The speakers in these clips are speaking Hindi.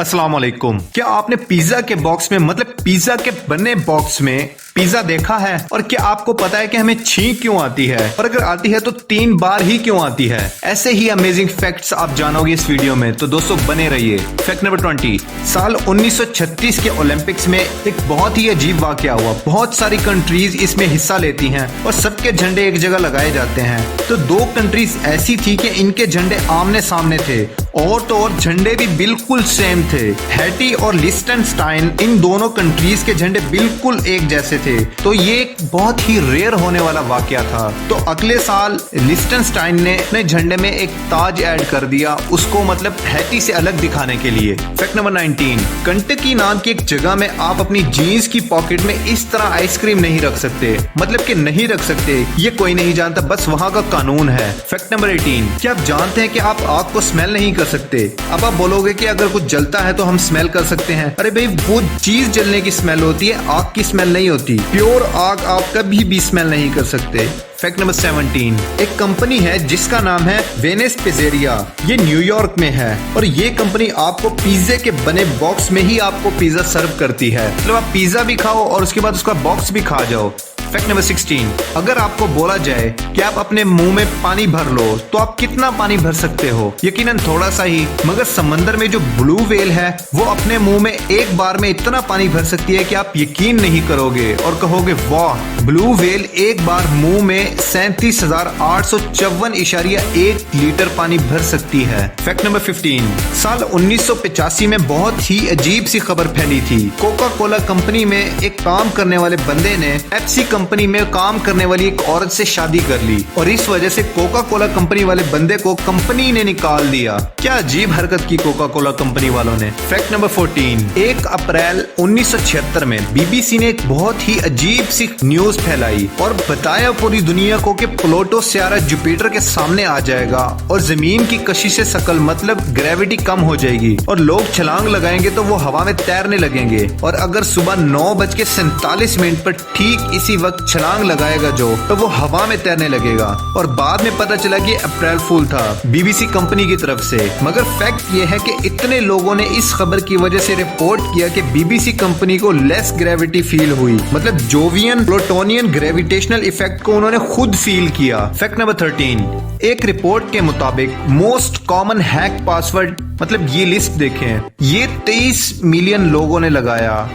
अस्सलाम वालेकुम। क्या आपने पिज्जा के बॉक्स में मतलब पिज्जा के बने बॉक्स में पिज्जा देखा है? और क्या आपको पता है कि हमें छींक क्यों आती है, और अगर आती है तो 3 बार ही क्यों आती है? ऐसे ही अमेजिंग फैक्ट्स आप जानोगे इस वीडियो में, तो दोस्तों बने रहिए। Fact number 20। साल 1936 के ओलंपिक्स में एक बहुत ही अजीब वाकया हुआ। बहुत सारी कंट्रीज इसमें हिस्सा लेती हैं और सबके झंडे एक जगह लगाए जाते हैं। तो 2 कंट्रीज ऐसी थी कि इनके झंडे आमने सामने थे, और तो और झंडे भी बिल्कुल सेम थे। हैटी और लिस्टनस्टाइन, इन दोनों कंट्रीज के झंडे बिल्कुल एक जैसे थे। तो ये एक बहुत ही रेयर होने वाला वाकया था। तो अगले साल लिस्टनस्टाइन ने अपने झंडे में एक ताज ऐड कर दिया, उसको मतलब हैटी से अलग दिखाने के लिए। Fact number 19। कंटकी नाम की एक जगह में आप अपनी जीन्स की पॉकेट में इस तरह आइसक्रीम नहीं रख सकते, मतलब कि नहीं रख सकते, ये कोई नहीं जानता, बस वहां का कानून है। Fact number 18। क्या आप जानते हैं कि आप आग को स्मेल नहीं कर सकते? अब आप बोलोगे कि अगर कुछ जलता है तो हम स्मेल कर सकते हैं। अरे भाई, वो चीज जलने की स्मेल होती है, आग की स्मेल नहीं होती। प्योर आग आप कभी भी स्मेल नहीं कर सकते। Fact number 17। एक कंपनी है जिसका नाम है वेनिस पिज़्ज़ेरिया। ये न्यूयॉर्क में है और ये कंपनी आपको पिज्जे के बने बॉक्स में ही आपको पिज्जा सर्व करती है। मतलब आप पिज्जा भी खाओ और उसके बाद उसका बॉक्स भी खा जाओ। Fact number 16। अगर आपको बोला जाए कि आप अपने मुंह में पानी भर लो तो आप कितना पानी भर सकते हो? यकीनन थोड़ा सा ही, मगर समंदर में जो ब्लू व्हेल है वो अपने मुंह में एक बार में इतना पानी भर सकती है कि आप यकीन नहीं करोगे और कहोगे वाह, ब्लू व्हेल एक बार मुंह में 37,854.1 लीटर पानी भर सकती है। Fact number 15। साल 1985 में बहुत ही अजीब सी खबर फैली थी। कोका कोला कंपनी में एक काम करने वाले बंदे ने पेप्सी कंपनी में काम करने वाली एक औरत से शादी कर ली और इस वजह से कोका कोला कंपनी वाले बंदे को कंपनी ने निकाल दिया। क्या अजीब हरकत की कोका कोला कंपनी वालों ने। Fact number 14। 1 अप्रैल 1976 में बीबीसी ने एक बहुत ही अजीब सी न्यूज फैलाई और बताया पूरी दुनिया को कि प्लूटो सियारा जुपिटर के सामने आ जाएगा और जमीन की कशिश से शकल मतलब ग्रेविटी कम हो जाएगी और लोग छलांग लगाएंगे तो वो हवा में तैरने लगेंगे। और अगर सुबह 9:47 पर ठीक इसी वक्त छलांग लगाएगा तो वो हवा में तैरने लगेगा। और बाद में पता चला कि अप्रैल फूल था बीबीसी कंपनी की तरफ से। मगर फैक्ट ये है कि इतने लोगों ने इस खबर की वजह से रिपोर्ट किया कि बीबीसी कंपनी को लेस ग्रेविटी फील हुई, मतलब जोवियन प्लूटोनियन ग्रेविटेशनल इफेक्ट को उन्होंने खुद फील किया। Fact number 13। एक रिपोर्ट के मुताबिक मोस्ट कॉमन हैक पासवर्ड, मतलब ये लिस्ट देखें, ये 23 मिलियन लोगों ने लगाया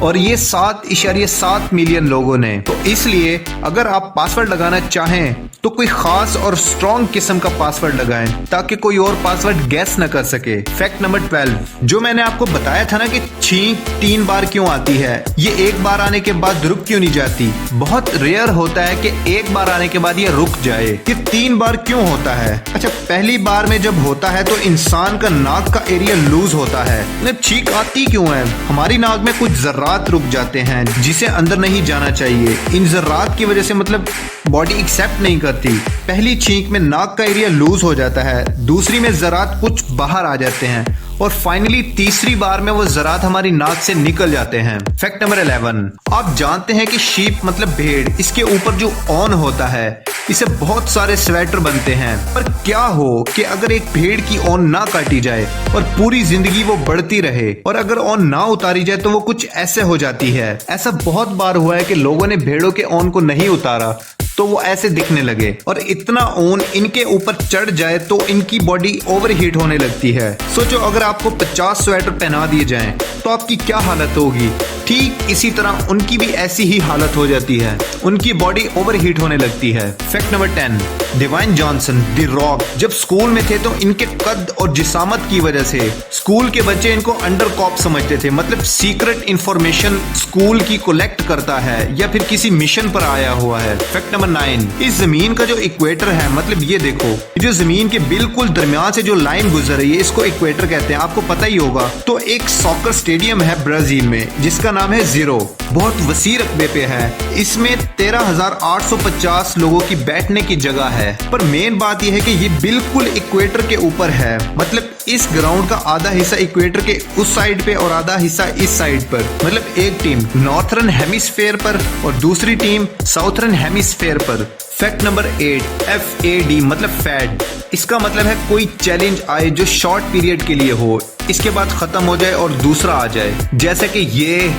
और ये 7.7 मिलियन लोगों ने। तो इसलिए अगर आप पासवर्ड लगाना चाहें तो कोई खास और स्ट्रॉन्ग किस्म का पासवर्ड लगाएं ताकि कोई और पासवर्ड गैस न कर सके। Fact number 12। जो मैंने आपको बताया था ना कि छींक 3 बार क्यों आती है, ये एक बार आने के बाद रुक क्यों नहीं जाती? बहुत रेयर होता है कि एक बार आने के बाद ये रुक जाए। ये 3 बार क्यों होता है? अच्छा, पहली बार में जब होता है तो इंसान का नाक का एरिया लूज होता है। छींक आती क्यों है? हमारी नाक में कुछ जर्रात रुक जाते हैं जिसे अंदर नहीं जाना चाहिए। इन जर्रात की वजह से मतलब बॉडी एक्सेप्ट नहीं करती। पहली छींक में नाक का एरिया लूज हो जाता है, दूसरी में जरात कुछ बाहर आ जाते हैं और फाइनली तीसरी बार में वो जरात हमारी नाक से निकल जाते हैं। Fact number 11। आप जानते हैं कि शीप मतलब भेड़, इसके ऊपर जो ऑन होता है इससे बहुत सारे स्वेटर बनते हैं। पर क्या हो कि अगर एक भेड़ की ऑन ना काटी जाए और पूरी जिंदगी वो बढ़ती रहे, और अगर ऑन ना उतारी जाए तो वो कुछ ऐसे हो जाती है। ऐसा बहुत बार हुआ है कि लोगों ने भेड़ों के ऑन को नहीं उतारा तो वो ऐसे दिखने लगे, और इतना ऊन इनके ऊपर चढ़ जाए तो इनकी बॉडी ओवरहीट होने लगती है। सोचो अगर आपको 50 स्वेटर पहना दिए जाएं तो आपकी क्या हालत होगी? ठीक इसी तरह उनकी भी ऐसी ही हालत हो जाती है, उनकी बॉडी ओवरहीट होने लगती है। Fact number 10। Divine Johnson the rock जब स्कूल में थे तो इनके कद और जिसामत की वजह से स्कूल के बच्चे इनको अंडर कॉप समझते थे, मतलब सीक्रेट इंफॉर्मेशन स्कूल की कलेक्ट करता है या फिर किसी मिशन पर आया हुआ है। Fact number 9। इस जमीन का जो इक्वेटर है, मतलब ये देखो, जो जमीन के बिल्कुल दरमियान से जो लाइन गुजर रही है इसको इक्वेटर कहते हैं, आपको पता ही होगा। तो एक सॉकर स्टेडियम है ब्राजील में जिसका नाम है जीरो, बहुत वसी रकबे पे है। इसमें 13,850 लोगों की बैठने की जगह है। पर मेन बात यह है कि ये बिल्कुल इक्वेटर के ऊपर है, मतलब इस ग्राउंड का आधा हिस्सा इक्वेटर के उस साइड पे और आधा हिस्सा इस साइड पर। मतलब एक टीम नॉर्थर्न हेमिस्फेयर पर और दूसरी टीम साउथर्न हेमिस्फेयर पर। फैक्ट नंबर 8, FAD मतलब फैड। इसका मतलब है कोई चैलेंज आए जो शॉर्ट पीरियड के लिए हो। इसके बाद खत्म हो जाए और दूसरा आ जाए, जैसे कि ये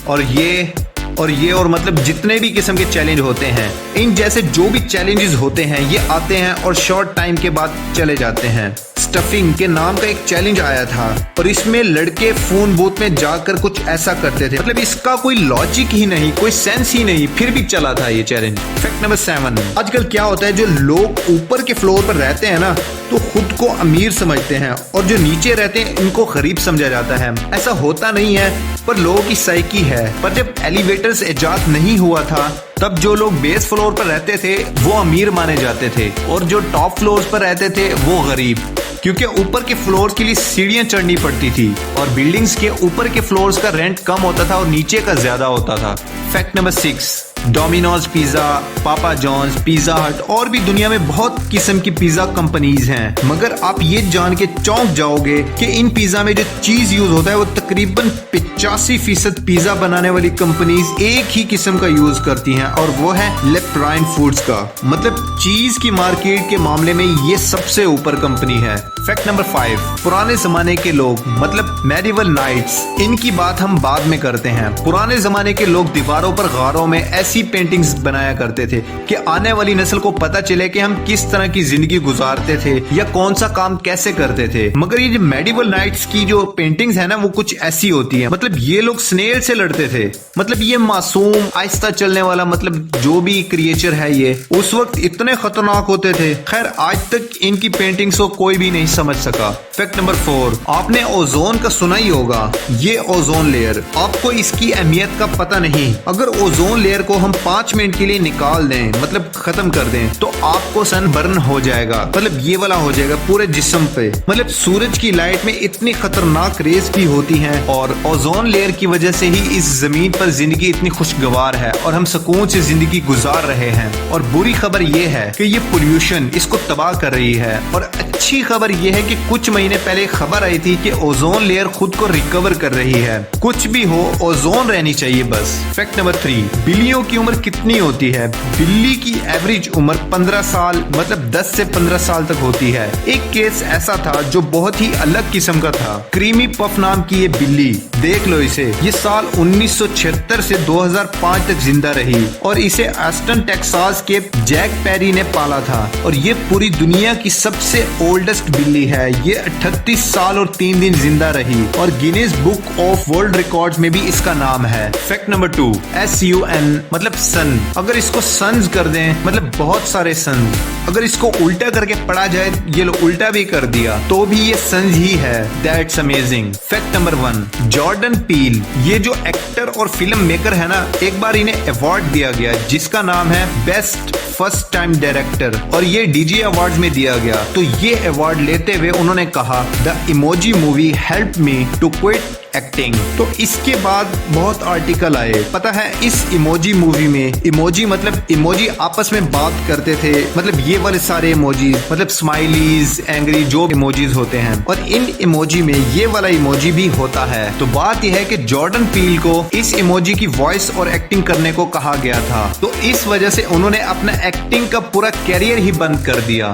और ये और ये, और मतलब जितने भी किस्म के चैलेंज होते हैं, इन जैसे जो भी चैलेंजेस होते हैं ये आते हैं और शॉर्ट टाइम के बाद चले जाते हैं। स्टफिंग के नाम का एक चैलेंज आया था और इसमें लड़के फोन बूथ में जाकर कुछ ऐसा करते थे, मतलब इसका कोई लॉजिक ही नहीं, कोई सेंस ही नहीं, फिर भी चला था ये चैलेंज। फैक्ट नंबर 7, आजकल क्या होता है, जो लोग ऊपर के फ्लोर पर रहते हैं ना तो खुद को अमीर समझते हैं और जो नीचे रहते हैं इनको गरीब समझा जाता है। ऐसा होता नहीं है, पर लोगों की साइकी है। पर जब एलिवेटर्स इजाद नहीं हुआ था तब जो लोग बेस फ्लोर पर रहते थे वो अमीर माने जाते थे और जो टॉप फ्लोर्स पर रहते थे वो गरीब, क्योंकि ऊपर के फ्लोर्स के लिए सीढ़ियां चढ़नी पड़ती थी और बिल्डिंग्स के ऊपर के फ्लोर्स का रेंट कम होता था और नीचे का ज्यादा होता था। Fact number 6, Domino's pizza, Papa John's, pizza हट और भी दुनिया में बहुत किस्म की पिज्जा कंपनीज हैं, मगर आप ये जान के चौंक जाओगे कि इन पिज्जा में जो चीज यूज होता है वो तकरीबन 85% पिज्जा बनाने वाली कंपनीज एक ही किस्म का यूज करती हैं और वो है लेफ्राइन फूड्स का। मतलब चीज की मार्केट के मामले में ये सबसे ऊपर कंपनी है। फैक्ट नंबर 5, पुराने जमाने के लोग मतलब मेडिवल नाइट्स, इनकी बात हम बाद में करते हैं। पुराने जमाने के लोग दीवारों पर गारों में ऐसी पेंटिंग्स बनाया करते थे कि आने वाली नस्ल को पता चले कि हम किस तरह की जिंदगी गुजारते थे या कौन सा काम कैसे करते थे। मगर ये जो मेडिवल नाइट्स की जो पेंटिंग्स है ना वो कुछ ऐसी होती है, मतलब ये लोग स्नेल से लड़ते थे, मतलब ये मासूम आहिस्ता चलने वाला मतलब जो भी क्रिएचर है ये उस वक्त इतने खतरनाक होते थे। खैर आज तक इनकी पेंटिंग्स को कोई भी नहीं समझ सका। फैक्ट नंबर 4, आपने ओजोन का सुना ही होगा। ये ओजोन लेयर, आपको इसकी अहमियत का पता नहीं। अगर ओजोन लेयर को हम 5 मिनट के लिए निकाल दें, मतलब खत्म कर दें, तो आपको सन बर्न हो जाएगा, मतलब ये वाला हो जाएगा पूरे जिस्म पे। मतलब सूरज की लाइट में इतनी खतरनाक रेस भी होती हैं और ओजोन लेयर की वजह से ही इस जमीन पर जिंदगी इतनी खुशगवार है और हम सुकून से जिंदगी गुजार रहे हैं। और बुरी खबर ये है कि ये पोल्यूशन इसको तबाह कर रही है, और अच्छी खबर ये है कि कुछ महीने पहले खबर आई थी कि ओजोन लेयर खुद को रिकवर कर रही है। कुछ भी हो ओजोन रहनी चाहिए बस। फैक्ट नंबर 3, बिल्लियों की उम्र कितनी होती है? बिल्ली की एवरेज उम्र 15 साल, मतलब 10 से 15 साल तक होती है। एक केस ऐसा था जो बहुत ही अलग किस्म का था। क्रीमी पफ नाम की ये बिल्ली, देख लो इसे, ये साल 1976 से 2005 तक जिंदा रही और इसे ऑस्टिन टेक्सास के जैक पेरी ने पाला था और ये पूरी दुनिया की सबसे ओल्डेस्ट बिल्ली है। ये 38 साल और 3 दिन जिंदा रही और Guinness book of world records में भी इसका नाम है। फैक्ट नंबर 2, SUN मतलब सन। अगर इसको सन्स कर दें, मतलब बहुत सारे सन, अगर इसको उल्टा करके पढ़ा जाए, ये लो उल्टा भी कर दिया तो भी ये सन्स ही है। That's amazing. Fact number 1, Jordan पील, ये जो एक्टर और फिल्म मेकर है ना, एक बार इन्हें अवार्ड दिया गया जिसका नाम है बेस्ट फर्स्ट टाइम डायरेक्टर और ये डीजी अवार्ड्स में दिया गया। तो ये अवार्ड लेते हुए उन्होंने कहा the emoji movie help me to quit acting. तो इसके बाद बहुत आर्टिकल आए। पता है इस इमोजी मूवी में, इमोजी मतलब इमोजी आपस में बात करते थे, मतलब ये वाले सारे इमोजीज, मतलब स्माइलीज, एंग्री, जो इमोजीज होते हैं, और इन इमोजी में ये वाला इमोजी भी होता है। तो बात यह है कि जॉर्डन पील को इस इमोजी की वॉइस और एक्टिंग करने को कहा गया था, तो इस वजह से उन्होंने अपना एक्टिंग का पूरा कैरियर ही बंद कर दिया।